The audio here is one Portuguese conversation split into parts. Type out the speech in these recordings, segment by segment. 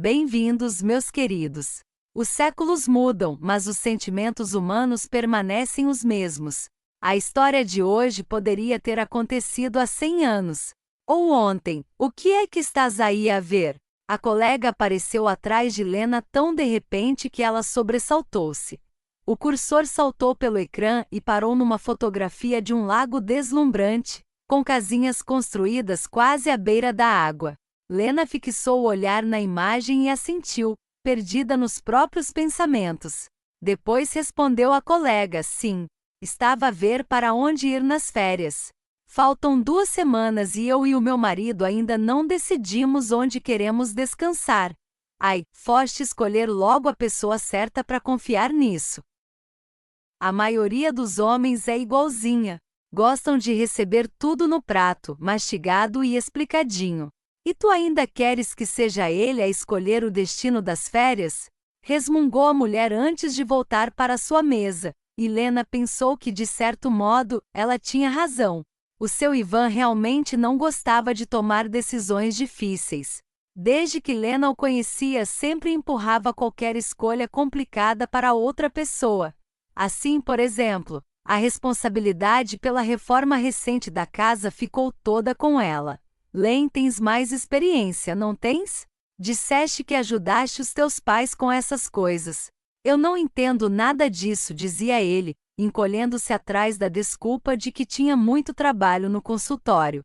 Bem-vindos, meus queridos. Os séculos mudam, mas os sentimentos humanos permanecem os mesmos. A história de hoje poderia ter acontecido há 100 anos. Ou ontem. O que é que estás aí a ver? A colega apareceu atrás de Lena tão de repente que ela sobressaltou-se. O cursor saltou pelo ecrã e parou numa fotografia de um lago deslumbrante, com casinhas construídas quase à beira da água. Lena fixou o olhar na imagem e assentiu, perdida nos próprios pensamentos. Depois respondeu à colega: sim, estava a ver para onde ir nas férias. Faltam 2 semanas e eu e o meu marido ainda não decidimos onde queremos descansar. Ai, foste escolher logo a pessoa certa para confiar nisso. A maioria dos homens é igualzinha. Gostam de receber tudo no prato, mastigado e explicadinho. E tu ainda queres que seja ele a escolher o destino das férias? Resmungou a mulher antes de voltar para sua mesa, e Lena pensou que, de certo modo, ela tinha razão. O seu Ivan realmente não gostava de tomar decisões difíceis. Desde que Lena o conhecia, sempre empurrava qualquer escolha complicada para outra pessoa. Assim, por exemplo, a responsabilidade pela reforma recente da casa ficou toda com ela. Len, tens mais experiência, não tens? Disseste que ajudaste os teus pais com essas coisas. Eu não entendo nada disso, dizia ele, encolhendo-se atrás da desculpa de que tinha muito trabalho no consultório.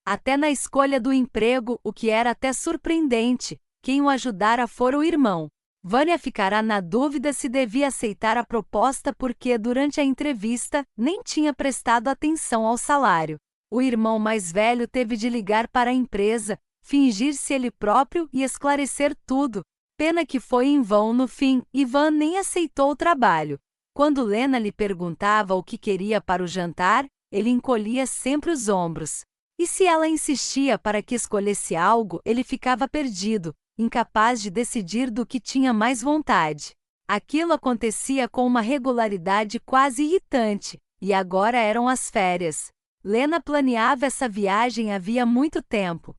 Até na escolha do emprego, o que era até surpreendente, quem o ajudara fora o irmão. Vânia ficará na dúvida se devia aceitar a proposta porque, durante a entrevista, nem tinha prestado atenção ao salário. O irmão mais velho teve de ligar para a empresa, fingir-se ele próprio e esclarecer tudo. Pena que foi em vão no fim, Ivan nem aceitou o trabalho. Quando Lena lhe perguntava o que queria para o jantar, ele encolhia sempre os ombros. E se ela insistia para que escolhesse algo, ele ficava perdido, incapaz de decidir do que tinha mais vontade. Aquilo acontecia com uma regularidade quase irritante, e agora eram as férias. Lena planeava essa viagem havia muito tempo,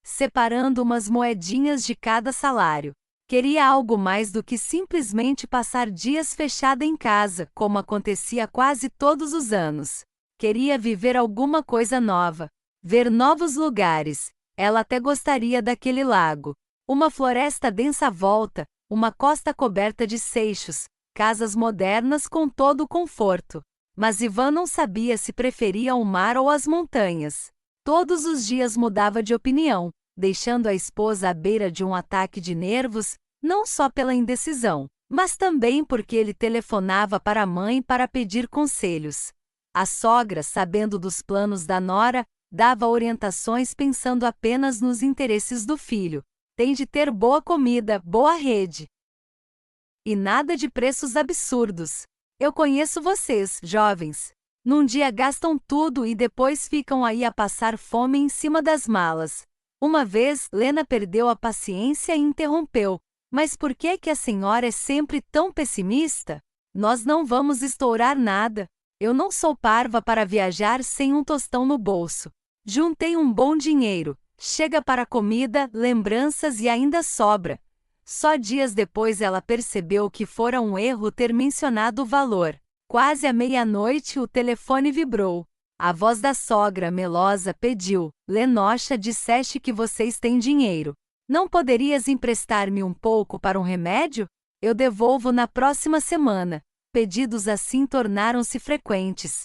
separando umas moedinhas de cada salário. Queria algo mais do que simplesmente passar dias fechada em casa, como acontecia quase todos os anos. Queria viver alguma coisa nova, ver novos lugares. Ela até gostaria daquele lago. Uma floresta densa à volta, uma costa coberta de seixos, casas modernas com todo o conforto. Mas Ivan não sabia se preferia o mar ou as montanhas. Todos os dias mudava de opinião, deixando a esposa à beira de um ataque de nervos, não só pela indecisão, mas também porque ele telefonava para a mãe para pedir conselhos. A sogra, sabendo dos planos da nora, dava orientações pensando apenas nos interesses do filho. Tem de ter boa comida, boa rede. E nada de preços absurdos. Eu conheço vocês, jovens. Num dia gastam tudo e depois ficam aí a passar fome em cima das malas. Uma vez, Lena perdeu a paciência e interrompeu. Mas por que a senhora é sempre tão pessimista? Nós não vamos estourar nada. Eu não sou parva para viajar sem um tostão no bolso. Juntei um bom dinheiro. Chega para comida, lembranças e ainda sobra. Só dias depois ela percebeu que fora um erro ter mencionado o valor. Quase à meia-noite o telefone vibrou. A voz da sogra, melosa, pediu: Lenocha, disseste que vocês têm dinheiro. Não poderias emprestar-me um pouco para um remédio? Eu devolvo na próxima semana. Pedidos assim tornaram-se frequentes.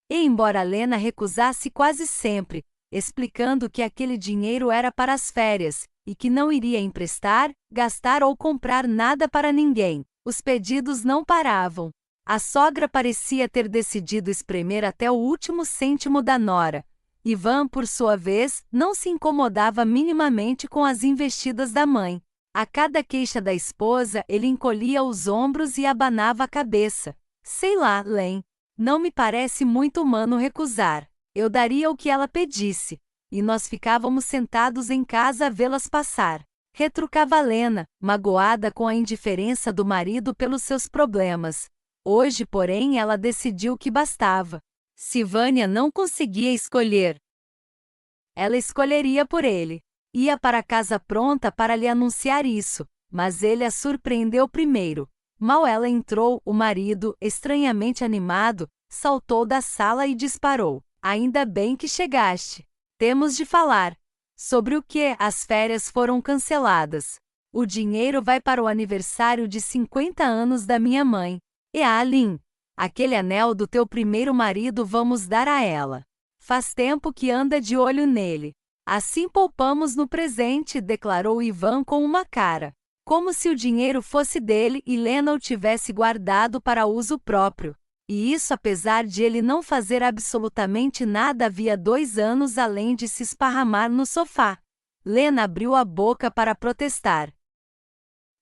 E embora Lena recusasse quase sempre, explicando que aquele dinheiro era para as férias, e que não iria emprestar, gastar ou comprar nada para ninguém, os pedidos não paravam. A sogra parecia ter decidido espremer até o último cêntimo da nora. Ivan, por sua vez, não se incomodava minimamente com as investidas da mãe. A cada queixa da esposa, ele encolhia os ombros e abanava a cabeça. Sei lá, Len, não me parece muito humano recusar. Eu daria o que ela pedisse. E nós ficávamos sentados em casa a vê-las passar. Retrucava Lena, magoada com a indiferença do marido pelos seus problemas. Hoje, porém, ela decidiu que bastava. Se Vânia não conseguia escolher, ela escolheria por ele. Ia para casa pronta para lhe anunciar isso, mas ele a surpreendeu primeiro. Mal ela entrou, o marido, estranhamente animado, saltou da sala e disparou. Ainda bem que chegaste. Temos de falar. Sobre o que as férias foram canceladas. O dinheiro vai para o aniversário de 50 anos da minha mãe. E Aline, aquele anel do teu primeiro marido vamos dar a ela. Faz tempo que anda de olho nele. Assim poupamos no presente, declarou Ivan com uma cara. Como se o dinheiro fosse dele e Lena o tivesse guardado para uso próprio. E isso apesar de ele não fazer absolutamente nada havia 2 anos além de se esparramar no sofá. Lena abriu a boca para protestar.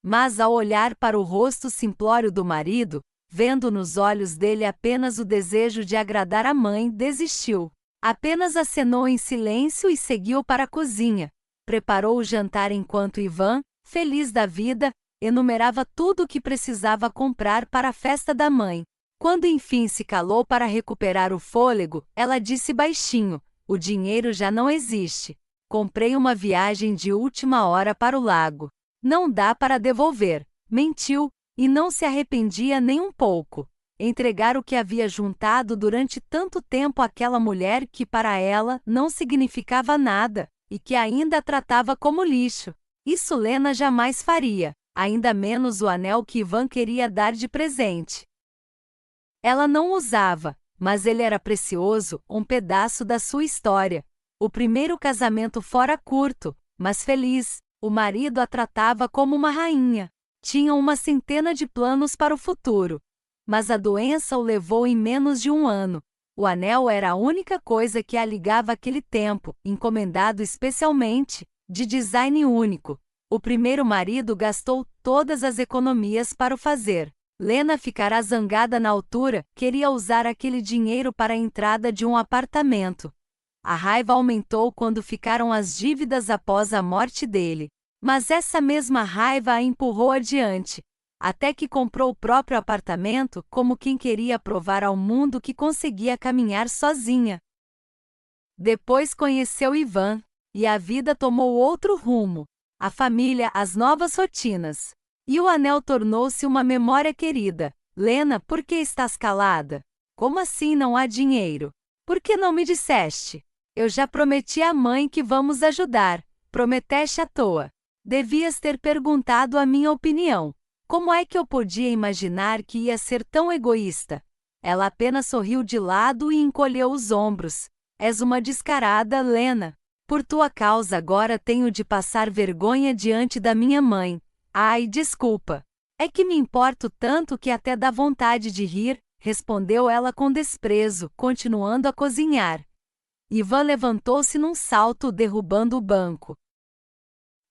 Mas ao olhar para o rosto simplório do marido, vendo nos olhos dele apenas o desejo de agradar a mãe, desistiu. Apenas acenou em silêncio e seguiu para a cozinha. Preparou o jantar enquanto Ivan, feliz da vida, enumerava tudo o que precisava comprar para a festa da mãe. Quando enfim se calou para recuperar o fôlego, ela disse baixinho: o dinheiro já não existe. Comprei uma viagem de última hora para o lago. Não dá para devolver. Mentiu, e não se arrependia nem um pouco. Entregar o que havia juntado durante tanto tempo àquela mulher que para ela não significava nada, e que ainda a tratava como lixo. Isso Lena jamais faria, ainda menos o anel que Ivan queria dar de presente. Ela não usava, mas ele era precioso, um pedaço da sua história. O primeiro casamento fora curto, mas feliz, o marido a tratava como uma rainha. Tinham uma centena de planos para o futuro. Mas a doença o levou em menos de 1 ano. O anel era a única coisa que a ligava àquele tempo, encomendado especialmente, de design único. O primeiro marido gastou todas as economias para o fazer. Lena ficará zangada na altura, queria usar aquele dinheiro para a entrada de um apartamento. A raiva aumentou quando ficaram as dívidas após a morte dele. Mas essa mesma raiva a empurrou adiante, até que comprou o próprio apartamento como quem queria provar ao mundo que conseguia caminhar sozinha. Depois conheceu Ivan, e a vida tomou outro rumo. A família, as novas rotinas. E o anel tornou-se uma memória querida. Lena, por que estás calada? Como assim não há dinheiro? Por que não me disseste? Eu já prometi à mãe que vamos ajudar. Prometeste à toa. Devias ter perguntado a minha opinião. Como é que eu podia imaginar que ia ser tão egoísta? Ela apenas sorriu de lado e encolheu os ombros. És uma descarada, Lena. Por tua causa agora tenho de passar vergonha diante da minha mãe. Ai, desculpa. É que me importo tanto que até dá vontade de rir, respondeu ela com desprezo, continuando a cozinhar. Ivan levantou-se num salto, derrubando o banco.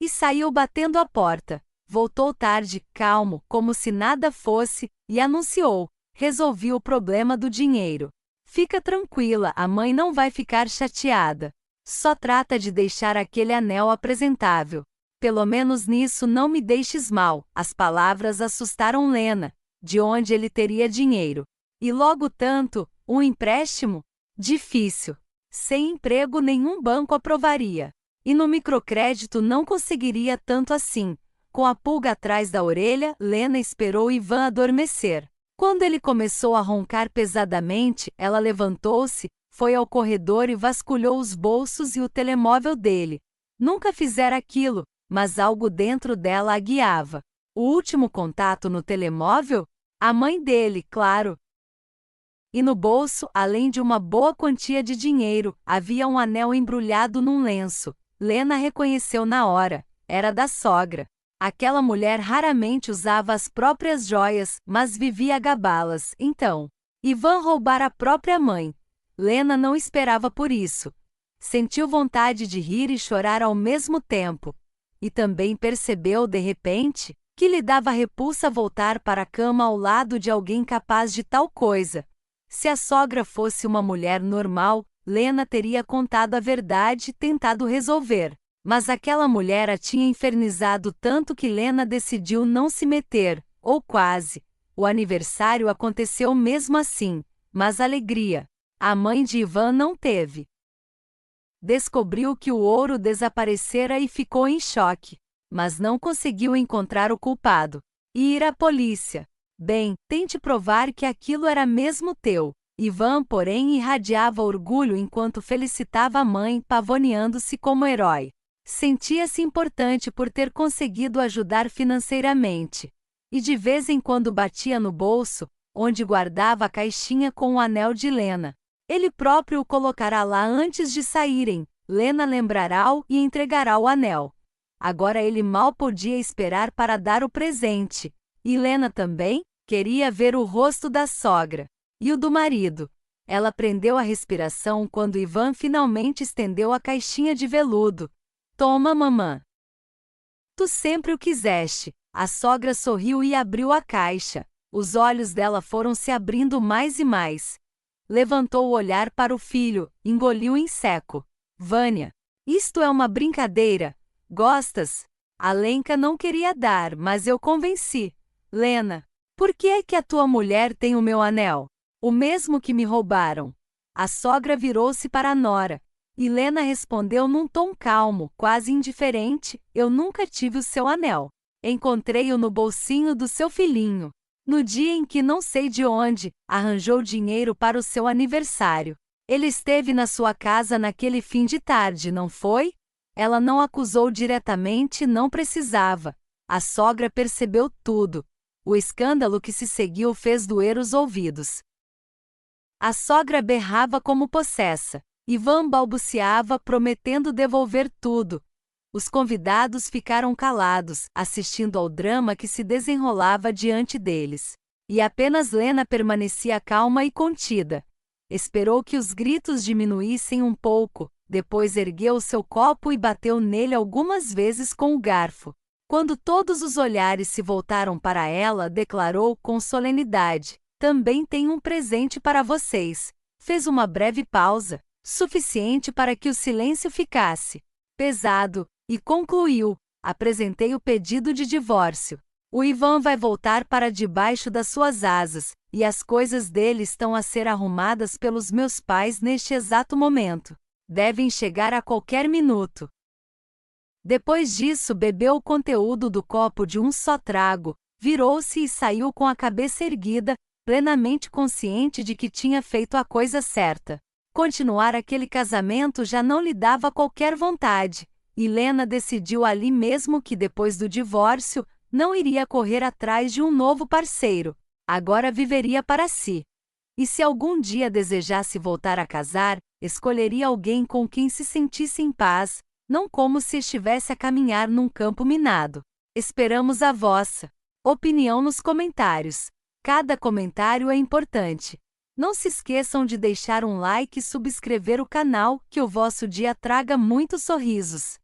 E saiu batendo a porta. Voltou tarde, calmo, como se nada fosse, e anunciou: resolvi o problema do dinheiro. Fica tranquila, a mãe não vai ficar chateada. Só trata de deixar aquele anel apresentável. Pelo menos nisso não me deixes mal. As palavras assustaram Lena. De onde ele teria dinheiro? E logo tanto, um empréstimo? Difícil. Sem emprego nenhum banco aprovaria. E no microcrédito não conseguiria tanto assim. Com a pulga atrás da orelha, Lena esperou Ivan adormecer. Quando ele começou a roncar pesadamente, ela levantou-se, foi ao corredor e vasculhou os bolsos e o telemóvel dele. Nunca fizera aquilo, mas algo dentro dela a guiava. O último contato no telemóvel? A mãe dele, claro. E no bolso, além de uma boa quantia de dinheiro, havia um anel embrulhado num lenço. Lena reconheceu na hora. Era da sogra. Aquela mulher raramente usava as próprias joias, mas vivia a gabá-las. Então, Ivan roubara a própria mãe. Lena não esperava por isso. Sentiu vontade de rir e chorar ao mesmo tempo. E também percebeu, de repente, que lhe dava repulsa voltar para a cama ao lado de alguém capaz de tal coisa. Se a sogra fosse uma mulher normal, Lena teria contado a verdade e tentado resolver. Mas aquela mulher a tinha infernizado tanto que Lena decidiu não se meter, ou quase. O aniversário aconteceu mesmo assim, mas alegria. A mãe de Ivan não teve. Descobriu que o ouro desaparecera e ficou em choque, mas não conseguiu encontrar o culpado. E ir à polícia. Bem, tente provar que aquilo era mesmo teu. Ivan, porém, irradiava orgulho enquanto felicitava a mãe, pavoneando-se como herói. Sentia-se importante por ter conseguido ajudar financeiramente. E de vez em quando batia no bolso, onde guardava a caixinha com o anel de Lena. Ele próprio o colocará lá antes de saírem. Lena lembrará-o e entregará o anel. Agora ele mal podia esperar para dar o presente. E Lena também queria ver o rosto da sogra. E o do marido. Ela prendeu a respiração quando Ivan finalmente estendeu a caixinha de veludo. Toma, mamã. Tu sempre o quiseste. A sogra sorriu e abriu a caixa. Os olhos dela foram se abrindo mais e mais. Levantou o olhar para o filho, engoliu em seco. Vânia, isto é uma brincadeira. Gostas? A Lenka não queria dar, mas eu convenci. Lena, por que é que a tua mulher tem o meu anel? O mesmo que me roubaram. A sogra virou-se para a nora. E Lena respondeu num tom calmo, quase indiferente: eu nunca tive o seu anel. Encontrei-o no bolsinho do seu filhinho. No dia em que não sei de onde, arranjou dinheiro para o seu aniversário. Ele esteve na sua casa naquele fim de tarde, não foi? Ela não acusou diretamente e não precisava. A sogra percebeu tudo. O escândalo que se seguiu fez doer os ouvidos. A sogra berrava como possessa. Ivan balbuciava, prometendo devolver tudo. Os convidados ficaram calados, assistindo ao drama que se desenrolava diante deles. E apenas Lena permanecia calma e contida. Esperou que os gritos diminuíssem um pouco, depois ergueu seu copo e bateu nele algumas vezes com o garfo. Quando todos os olhares se voltaram para ela, declarou com solenidade: também tenho um presente para vocês. Fez uma breve pausa, suficiente para que o silêncio ficasse pesado, e concluiu: apresentei o pedido de divórcio. O Ivan vai voltar para debaixo das suas asas, e as coisas dele estão a ser arrumadas pelos meus pais neste exato momento. Devem chegar a qualquer minuto. Depois disso, bebeu o conteúdo do copo de um só trago, virou-se e saiu com a cabeça erguida, plenamente consciente de que tinha feito a coisa certa. Continuar aquele casamento já não lhe dava qualquer vontade. E Lena decidiu ali mesmo que depois do divórcio, não iria correr atrás de um novo parceiro. Agora viveria para si. E se algum dia desejasse voltar a casar, escolheria alguém com quem se sentisse em paz, não como se estivesse a caminhar num campo minado. Esperamos a vossa opinião nos comentários. Cada comentário é importante. Não se esqueçam de deixar um like e subscrever o canal, que o vosso dia traga muitos sorrisos.